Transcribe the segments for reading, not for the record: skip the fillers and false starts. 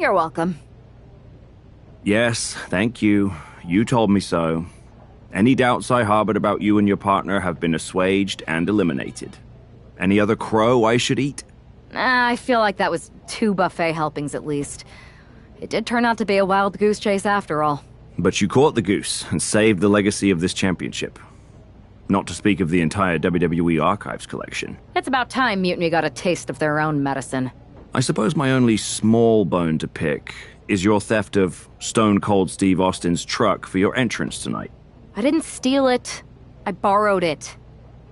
You're welcome. Yes, thank you. You told me so. Any doubts I harbored about you and your partner have been assuaged and eliminated. Any other crow I should eat? I feel like that was 2 buffet helpings at least. It did turn out to be a wild goose chase after all. But you caught the goose and saved the legacy of this championship. Not to speak of the entire WWE Archives collection. It's about time Mutiny got a taste of their own medicine. I suppose my only small bone to pick is your theft of Stone Cold Steve Austin's truck for your entrance tonight. I didn't steal it. I borrowed it.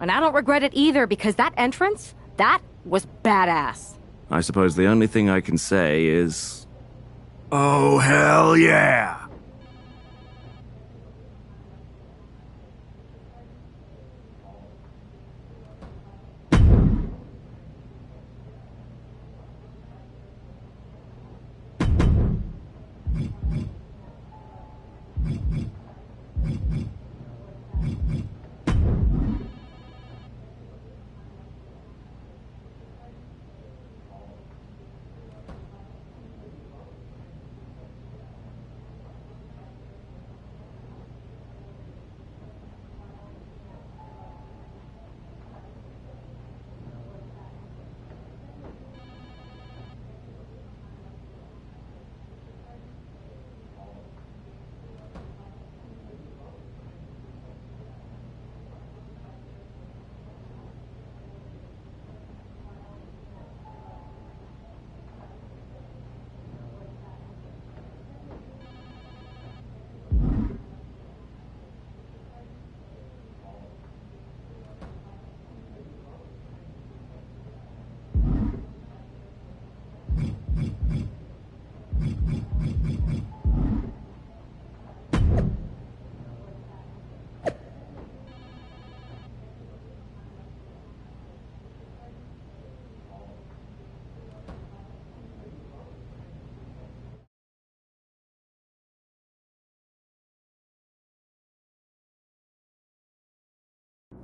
And I don't regret it either, because that entrance, that was badass. I suppose the only thing I can say is... oh, hell yeah!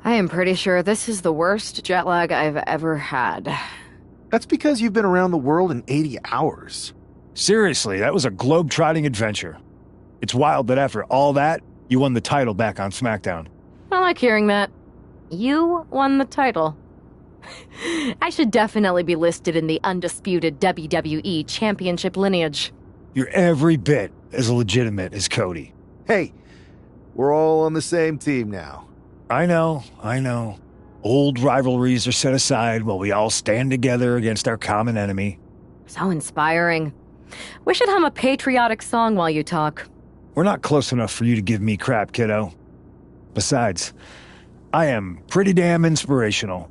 I am pretty sure this is the worst jet lag I've ever had. That's because you've been around the world in 80 hours. Seriously, that was a globe-trotting adventure. It's wild that after all that, you won the title back on SmackDown. I like hearing that. You won the title. I should definitely be listed in the undisputed WWE Championship lineage. You're every bit as legitimate as Cody. Hey, we're all on the same team now. I know. Old rivalries are set aside while we all stand together against our common enemy. So inspiring. We should hum a patriotic song while you talk. We're not close enough for you to give me crap, kiddo. Besides, I am pretty damn inspirational.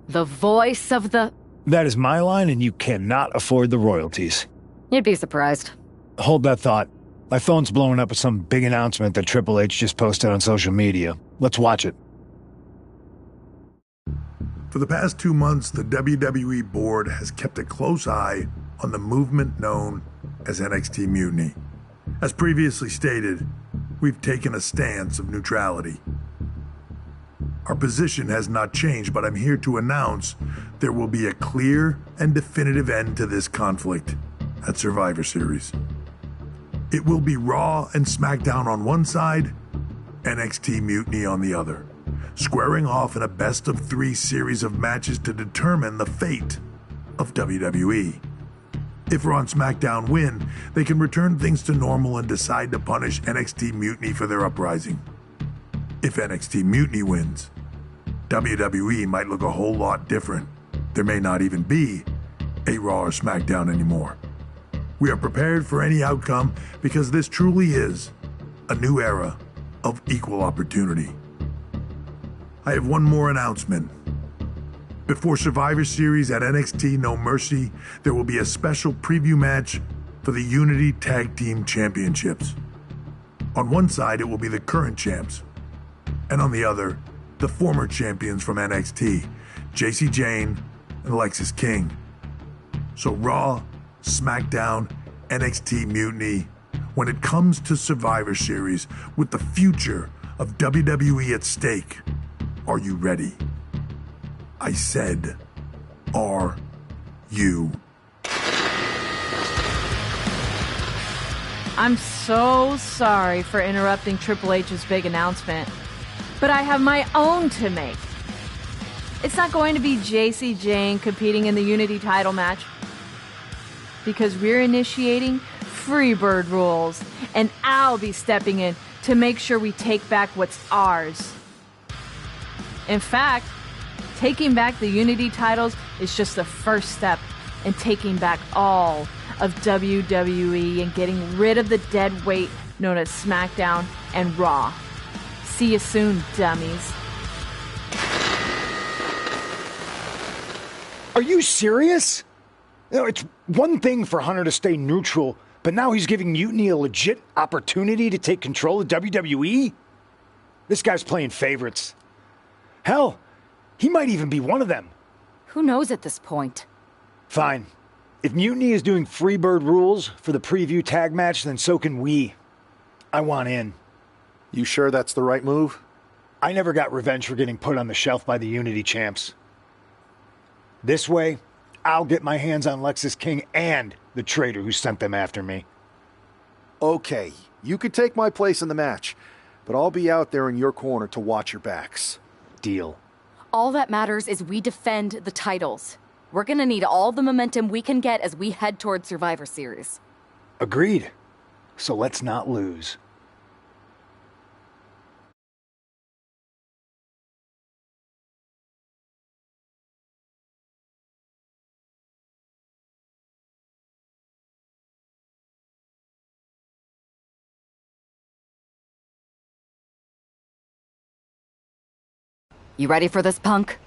The voice of the... That is my line, and you cannot afford the royalties. You'd be surprised. Hold that thought. My phone's blowing up with some big announcement that Triple H just posted on social media. Let's watch it. For the past 2 months, the WWE board has kept a close eye on the movement known as NXT Mutiny. As previously stated, we've taken a stance of neutrality. Our position has not changed, but I'm here to announce there will be a clear and definitive end to this conflict at Survivor Series. It will be Raw and SmackDown on one side, NXT Mutiny on the other, squaring off in a best-of-3 series of matches to determine the fate of WWE. If Raw and SmackDown win, they can return things to normal and decide to punish NXT Mutiny for their uprising. If NXT Mutiny wins, WWE might look a whole lot different. There may not even be a Raw or SmackDown anymore. We are prepared for any outcome because this truly is a new era of equal opportunity. I have one more announcement. Before Survivor Series at NXT No Mercy, there will be a special preview match for the Unity Tag Team Championships. On one side, it will be the current champs, and on the other, the former champions from NXT, Jacy Jayne and Lexis King. So Raw, SmackDown, NXT Mutiny, when it comes to Survivor Series with the future of WWE at stake, are you ready? I said, are you? I'm so sorry for interrupting Triple H's big announcement, but I have my own to make. It's not going to be JC Jane competing in the Unity title match, because we're initiating Freebird rules, and I'll be stepping in to make sure we take back what's ours. In fact, taking back the Unity titles is just the first step in taking back all of WWE and getting rid of the dead weight known as SmackDown and Raw. See you soon, dummies. Are you serious? You know, it's one thing for Hunter to stay neutral, but now he's giving Mutiny a legit opportunity to take control of WWE? This guy's playing favorites. Hell, he might even be one of them. Who knows at this point? Fine. If Mutiny is doing Freebird rules for the preview tag match, then so can we. I want in. You sure that's the right move? I never got revenge for getting put on the shelf by the Unity champs. This way, I'll get my hands on Lexus King and the traitor who sent them after me. Okay, you could take my place in the match, but I'll be out there in your corner to watch your backs. Deal. All that matters is we defend the titles. We're gonna need all the momentum we can get as we head toward Survivor Series. Agreed. So let's not lose. You ready for this, Punk?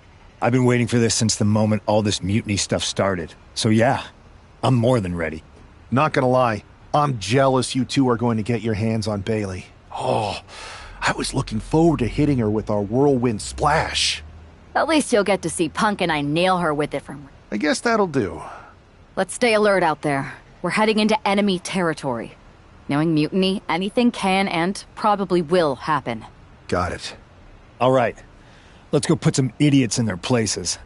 I've been waiting for this since the moment all this Mutiny stuff started. So yeah, I'm more than ready. Not gonna lie, I'm jealous you two are going to get your hands on Bailey. Oh, I was looking forward to hitting her with our whirlwind splash. At least you'll get to see Punk and I nail her with it from... I guess that'll do. Let's stay alert out there. We're heading into enemy territory. Knowing Mutiny, anything can and probably will happen. Got it. All right. Let's go put some idiots in their places.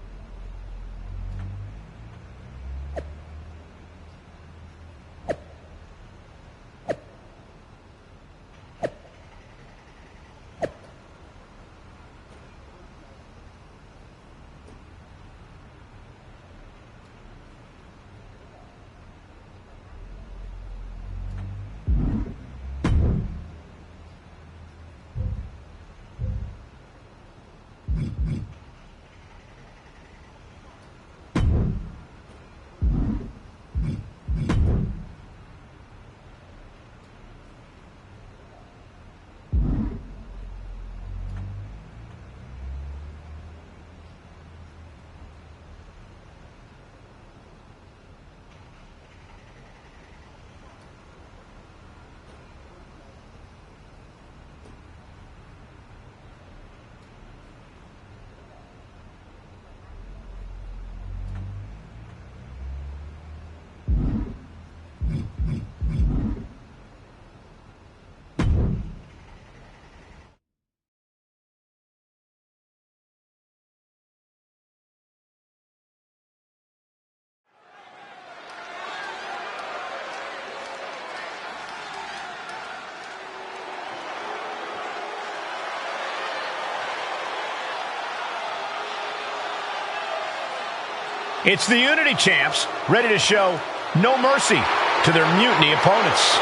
It's the Unity champs, ready to show no mercy to their Mutiny opponents.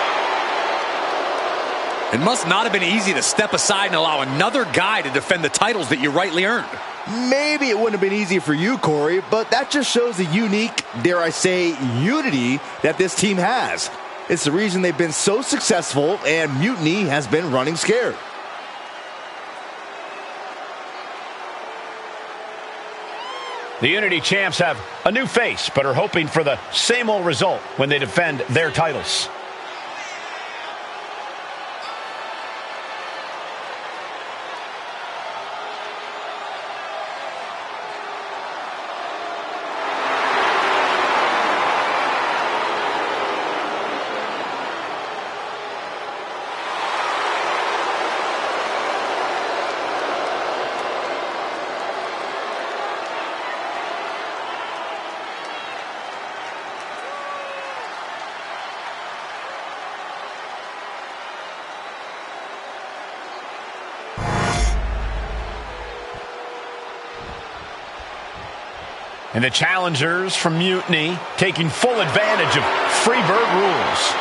It must not have been easy to step aside and allow another guy to defend the titles that you rightly earned. Maybe it wouldn't have been easy for you, Corey, but that just shows the unique, dare I say, unity that this team has. It's the reason they've been so successful, and Mutiny has been running scared. The Unity champs have a new face, but are hoping for the same old result when they defend their titles. And the challengers from Mutiny taking full advantage of Freebird rules.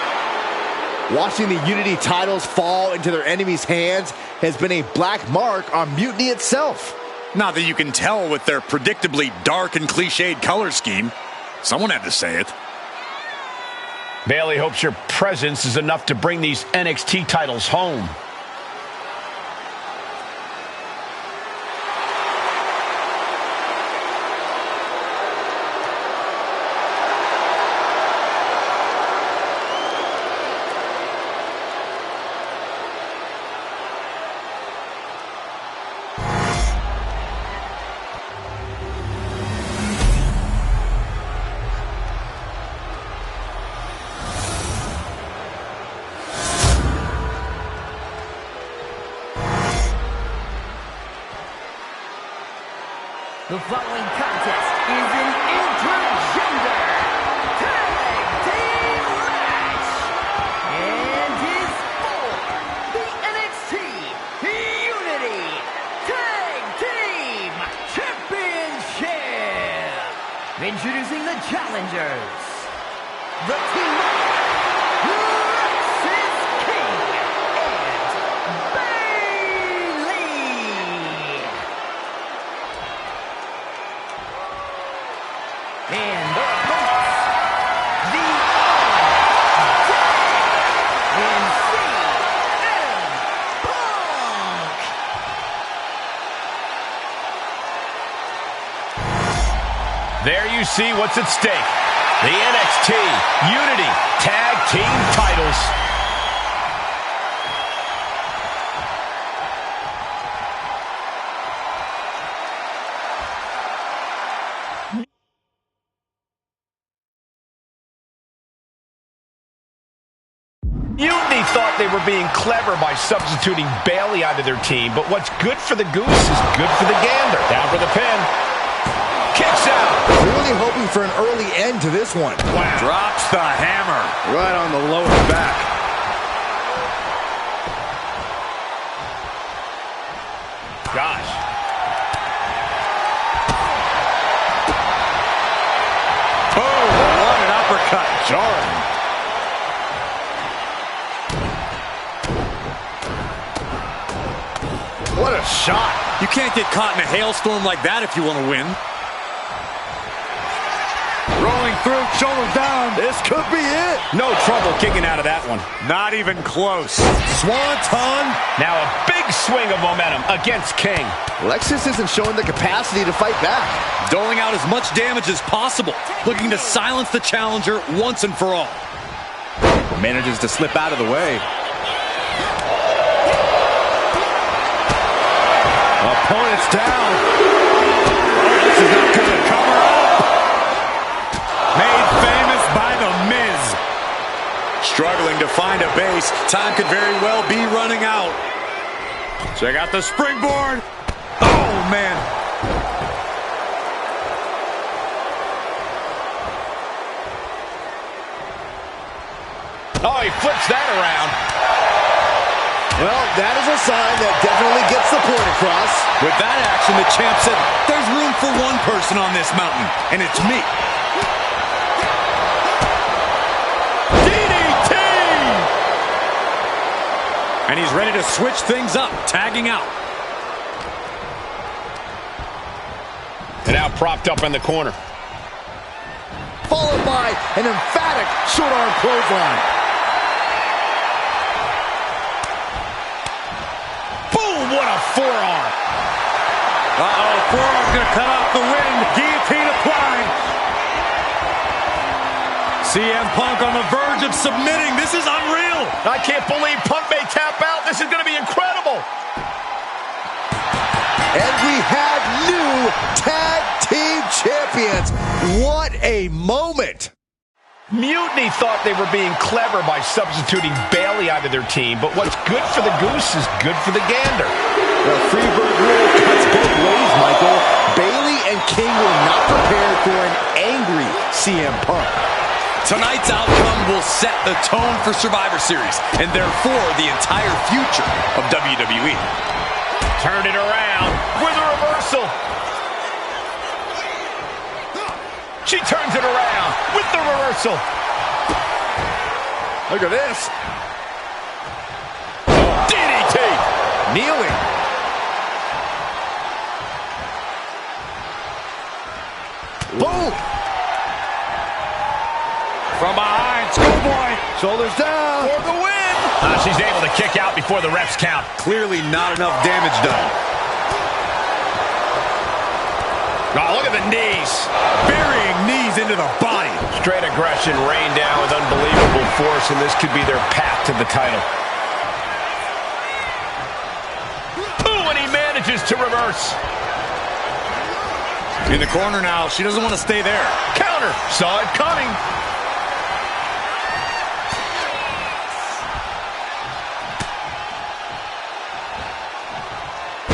Watching the Unity titles fall into their enemies' hands has been a black mark on Mutiny itself. Not that you can tell with their predictably dark and cliched color scheme. Someone had to say it. Bayley hopes your presence is enough to bring these NXT titles home. The following contest is an intergender tag team match and is for the NXT Unity Tag Team Championship. Introducing the challengers, the team There you see what's at stake. The NXT Unity Tag Team titles. Mutiny thought they were being clever by substituting Bayley out of their team, but what's good for the goose is good for the gander. Down for the pin. Kicks out. Really hoping for an early end to this one. Wow. Drops the hammer. Right on the lower back. Gosh. Oh, what an uppercut. Jarring. What a shot. You can't get caught in a hailstorm like that if you want to win. Rolling through, shoulders down. This could be it. No trouble kicking out of that one. Not even close. Swanton. Now a big swing of momentum against King. Lexus isn't showing the capacity to fight back. Doling out as much damage as possible. Looking to silence the challenger once and for all. Manages to slip out of the way. Opponent's down. Oh, this is not good. Cover up. Made famous by The Miz. Struggling to find a base. Time could very well be running out. Check out the springboard. Oh, man. Oh, he flips that around. Well, that is a sign that definitely gets the point across. With that action, the champ said, there's room for one person on this mountain, and it's me. DDT! And he's ready to switch things up, tagging out. And now propped up in the corner. Followed by an emphatic short arm clothesline. What a forearm. Uh-oh, forearm's gonna cut off the wind. Guillotine applied. CM Punk on the verge of submitting. This is unreal. I can't believe Punk may tap out. This is gonna be incredible. And we have new tag team champions. What a moment. Mutiny thought they were being clever by substituting Bayley out of their team, but what's good for the goose is good for the gander. The Freebird rule cuts both ways, Michael. Bayley and King were not prepared for an angry CM Punk. Tonight's outcome will set the tone for Survivor Series, and therefore the entire future of WWE. Turn it around with a reversal. She turns it around with the reversal. Look at this. DDT. Kneeling. Boom. From behind, schoolboy. Shoulders down. For the win. She's able to kick out before the refs count. Clearly not enough damage done. Oh, look at the knees. Burying knees into the body. Straight aggression rained down with unbelievable force, and this could be their path to the title. Ooh, and he manages to reverse. In the corner now. She doesn't want to stay there. Counter. Saw it coming.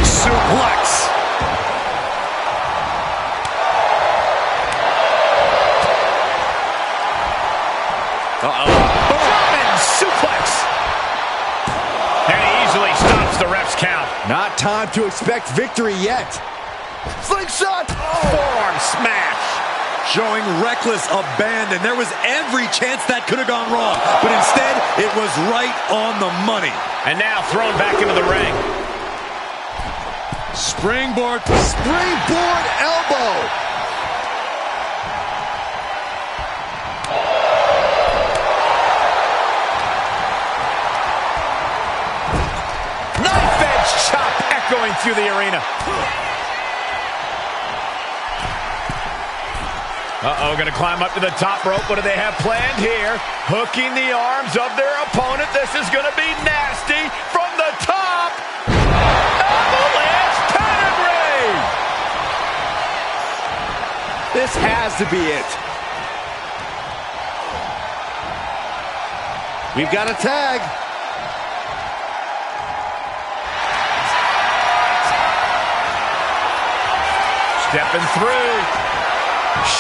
Suplex. German suplex. And he easily stops the ref's count. Not time to expect victory yet. Slingshot. Forearm smash. Showing reckless abandon. There was every chance that could have gone wrong, but instead, it was right on the money. And now thrown back into the ring. Springboard. Springboard elbow. Knife edge chop echoing through the arena. Uh-oh, gonna climb up to the top rope. What do they have planned here? Hooking the arms of their opponent. This is gonna be nasty from the top. Avalanche pedigree. This has to be it. We've got a tag. Stepping through.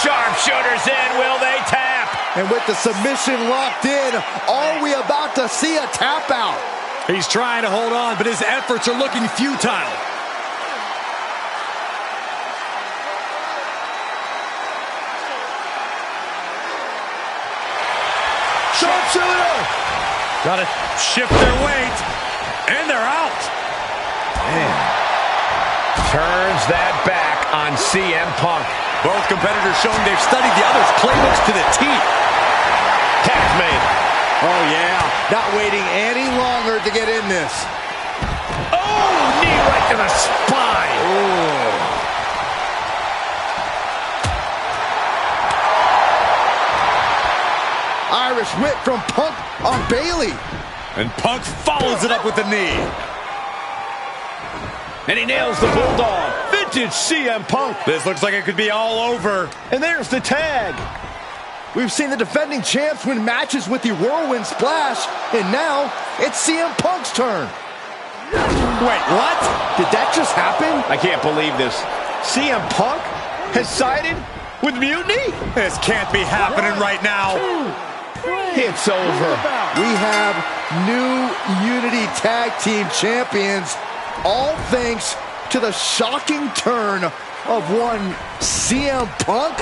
Sharpshooters in. Will they tap? And with the submission locked in, are we about to see a tap out? He's trying to hold on, but his efforts are looking futile. Sharpshooter! Got to shift their weight, and they're out. Man. Turns that back on CM Punk. Both competitors showing they've studied the other's playbooks to the teeth. Tag made. Oh, yeah. Not waiting any longer to get in this. Oh, knee right to the spine. Ooh. Irish whip from Punk on Bailey. And Punk follows it up with the knee. And he nails the Bulldog. Vintage CM Punk. This looks like it could be all over. And there's the tag. We've seen the defending champs win matches with the Whirlwind Splash, and now it's CM Punk's turn. Wait, what? Did that just happen? I can't believe this. CM Punk has sided with Mutiny? This can't be happening right now. It's over. We have new Unity Tag Team Champions, all thanks to the shocking turn of one CM Punk.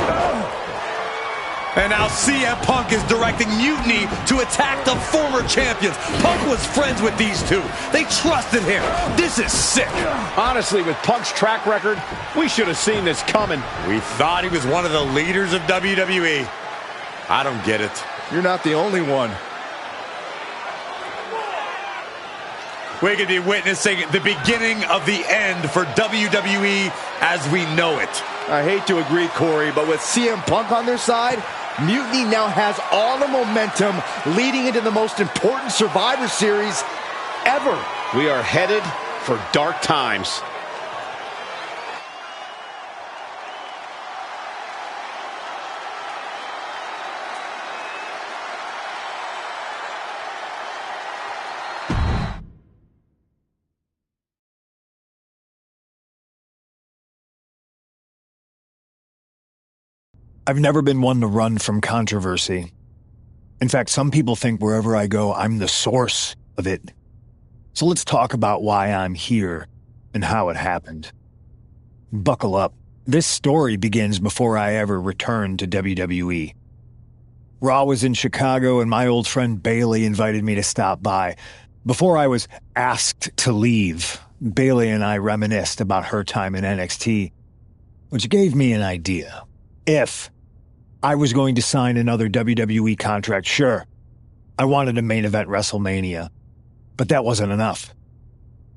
And now CM Punk is directing Mutiny to attack the former champions. Punk was friends with these two. They trusted him. This is sick. Honestly, with Punk's track record, we should have seen this coming. We thought he was one of the leaders of WWE. I don't get it. You're not the only one. We could be witnessing the beginning of the end for WWE as we know it. I hate to agree, Corey, but with CM Punk on their side, Mutiny now has all the momentum leading into the most important Survivor Series ever. We are headed for dark times. I've never been one to run from controversy. In fact, some people think wherever I go, I'm the source of it. So let's talk about why I'm here and how it happened. Buckle up, This story begins before I ever returned to WWE. Raw was in Chicago and my old friend Bayley invited me to stop by. Before I was asked to leave, Bayley and I reminisced about her time in NXT, which gave me an idea. If I was going to sign another WWE contract, sure, I wanted a main event WrestleMania, but that wasn't enough.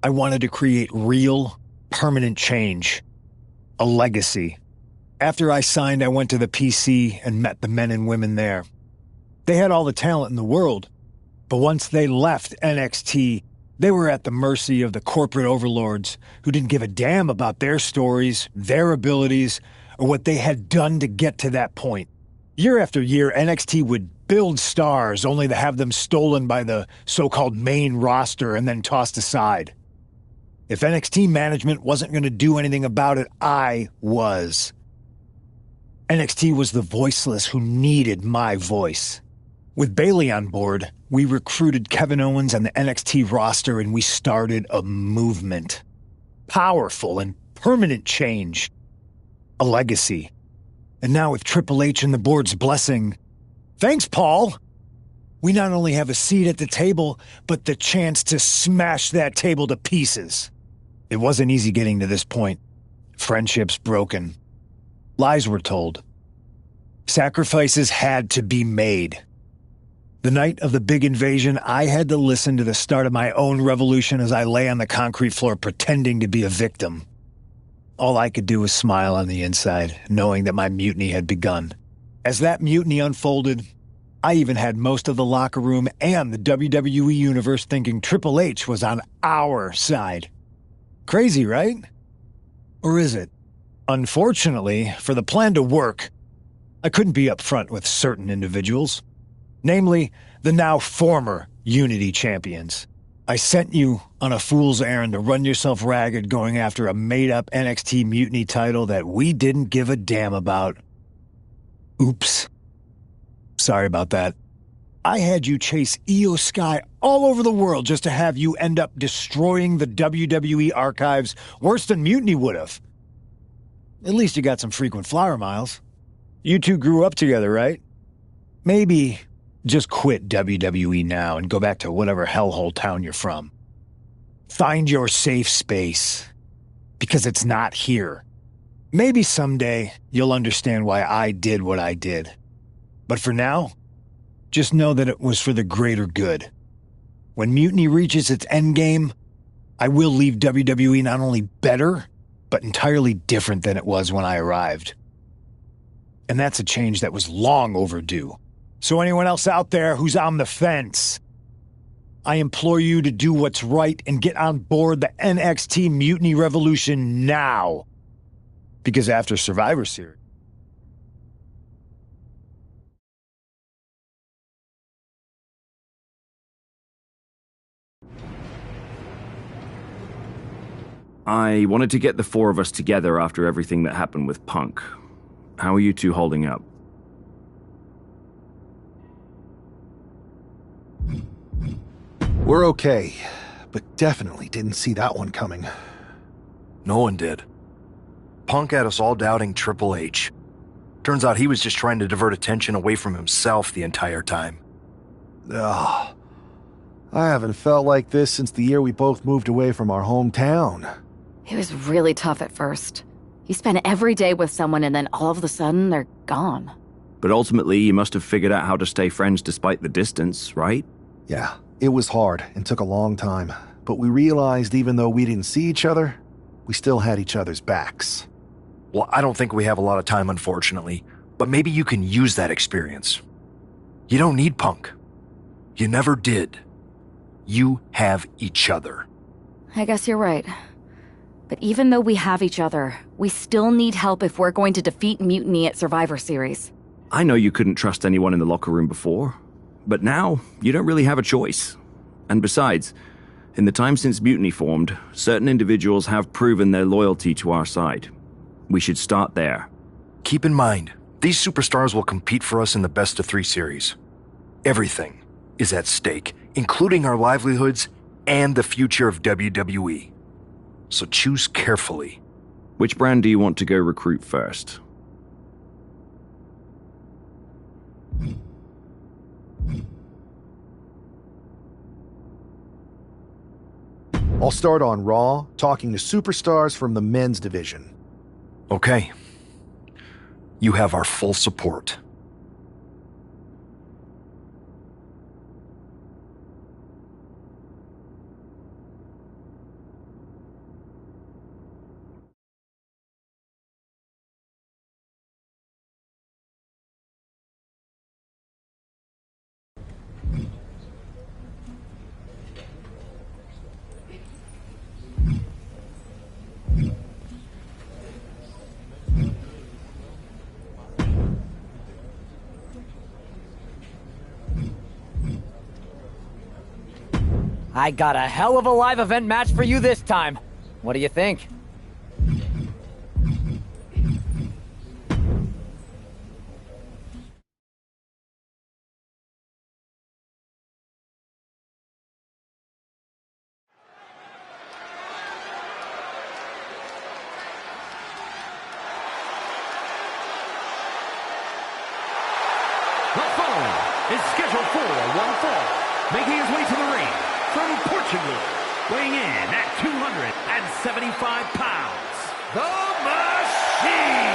I wanted to create real, permanent change, a legacy. After I signed, I went to the PC and met the men and women there. They had all the talent in the world, but once they left NXT, they were at the mercy of the corporate overlords who didn't give a damn about their stories, their abilities, or what they had done to get to that point. Year after year, NXT would build stars only to have them stolen by the so-called main roster and then tossed aside. If NXT management wasn't going to do anything about it, I was. NXT was the voiceless who needed my voice. With Bayley on board, we recruited Kevin Owens and the NXT roster and we started a movement. Powerful and permanent change. A legacy. And now with Triple H and the board's blessing, thanks, Paul! We not only have a seat at the table, but the chance to smash that table to pieces. It wasn't easy getting to this point. Friendships broken. Lies were told. Sacrifices had to be made. The night of the big invasion, I had to listen to the start of my own revolution as I lay on the concrete floor pretending to be a victim. All I could do was smile on the inside, knowing that my mutiny had begun. As that mutiny unfolded, I even had most of the locker room and the WWE Universe thinking Triple H was on our side. Crazy, right? Or is it? Unfortunately, for the plan to work, I couldn't be upfront with certain individuals. Namely, the now former Unity champions. I sent you on a fool's errand to run yourself ragged going after a made-up NXT Mutiny title that we didn't give a damn about. Oops. Sorry about that. I had you chase Io Sky all over the world just to have you end up destroying the WWE archives worse than Mutiny would have. At least you got some frequent flyer miles. You two grew up together, right? Maybe just quit WWE now and go back to whatever hellhole town you're from. Find your safe space, because it's not here. Maybe someday you'll understand why I did what I did. But for now, just know that it was for the greater good. When Mutiny reaches its endgame, I will leave WWE not only better, but entirely different than it was when I arrived. And that's a change that was long overdue. So anyone else out there who's on the fence, I implore you to do what's right and get on board the NXT Mutiny Revolution now. Because after Survivor Series, I wanted to get the four of us together after everything that happened with Punk. How are you two holding up? We're okay, but definitely didn't see that one coming. No one did. Punk had us all doubting Triple H. Turns out he was just trying to divert attention away from himself the entire time. Ugh. I haven't felt like this since the year we both moved away from our hometown. It was really tough at first. You spend every day with someone and then all of a sudden they're gone. But ultimately, you must have figured out how to stay friends despite the distance, right? Yeah, it was hard and took a long time. But we realized even though we didn't see each other, we still had each other's backs. Well, I don't think we have a lot of time, unfortunately. But maybe you can use that experience. You don't need Punk. You never did. You have each other. I guess you're right. But even though we have each other, we still need help if we're going to defeat Mutiny at Survivor Series. I know you couldn't trust anyone in the locker room before, but now you don't really have a choice. And besides, in the time since Mutiny formed, certain individuals have proven their loyalty to our side. We should start there. Keep in mind, these superstars will compete for us in the best-of-3 series. Everything is at stake, including our livelihoods and the future of WWE. So choose carefully Which brand do you want to go recruit first? I'll start on Raw, talking to superstars from the men's division. Okay. You have our full support. I got a hell of a live event match for you this time. What do you think? The following is scheduled for one fall, making his way to the ring from Portugal, weighing in at 275 pounds, the Machine!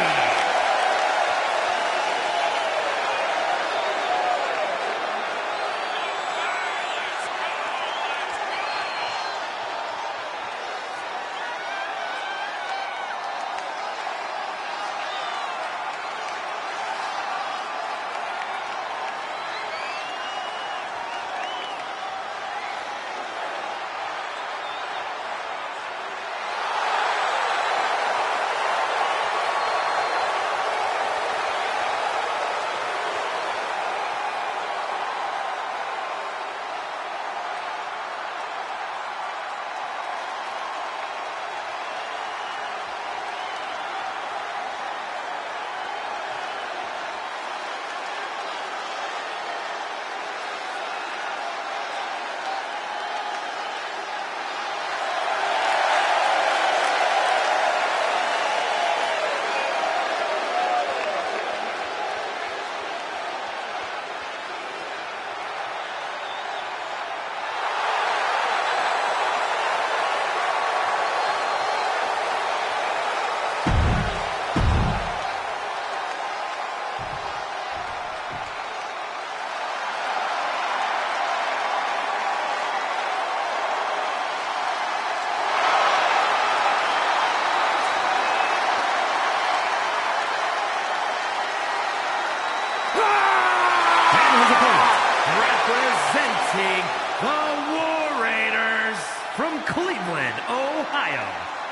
Representing the War Raiders from Cleveland, Ohio,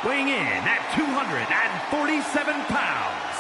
weighing in at 247 pounds,